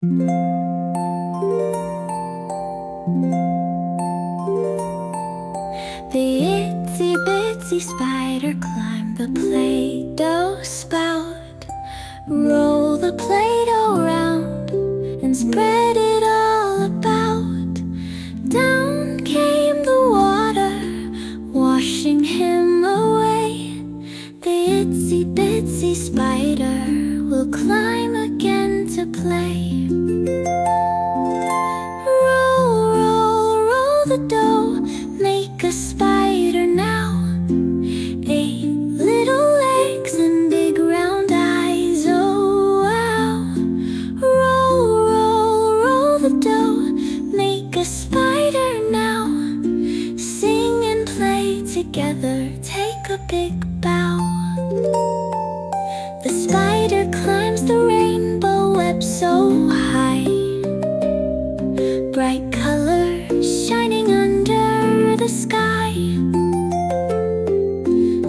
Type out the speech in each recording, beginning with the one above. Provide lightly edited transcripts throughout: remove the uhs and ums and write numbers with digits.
The itsy bitsy spider climbed the Play-Doh spout. Roll the Play-Doh round and spread it all about. Down came the water, washing him away. The itsy bitsy spider will climb again to play. Roll, roll, roll the dough, make a spider now. 8 little legs and big round eyes, oh wow. Roll, roll, roll the dough, make a spider now. Sing and play together, take a big bow. The spider climbs the rainbow web so high. Bright colors shining under the sky.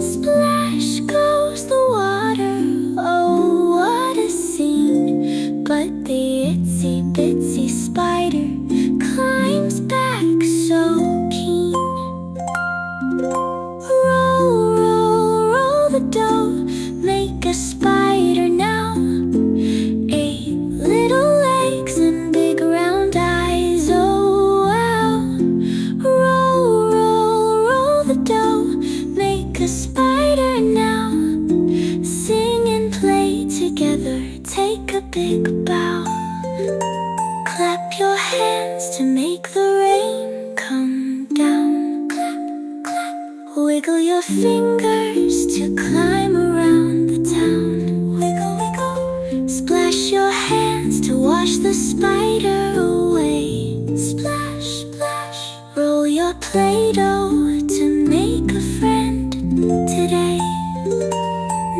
Splash goes the water, oh what a scene. But the itsy bitsy spider climbs back so keen. Roll, roll, roll the dough, make a spider now. 8 little legs and big round eyes, oh wow. Roll, roll, roll the dough, make a spider now. Sing and play together, take a big bow. Clap your hands to make the rain come down. Clap, clap, wiggle your fingers to climb around the town. Wiggle, wiggle, splash your hands to wash the spider away. Splash, splash, roll your Play-Doh to make a friend today.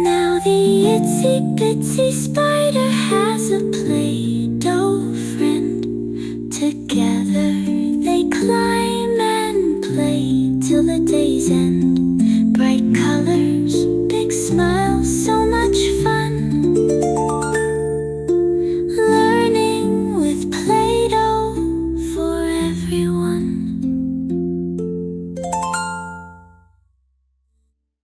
Now the itsy bitsy spider has a Play-Doh friend. Together they climb and play till the day's end.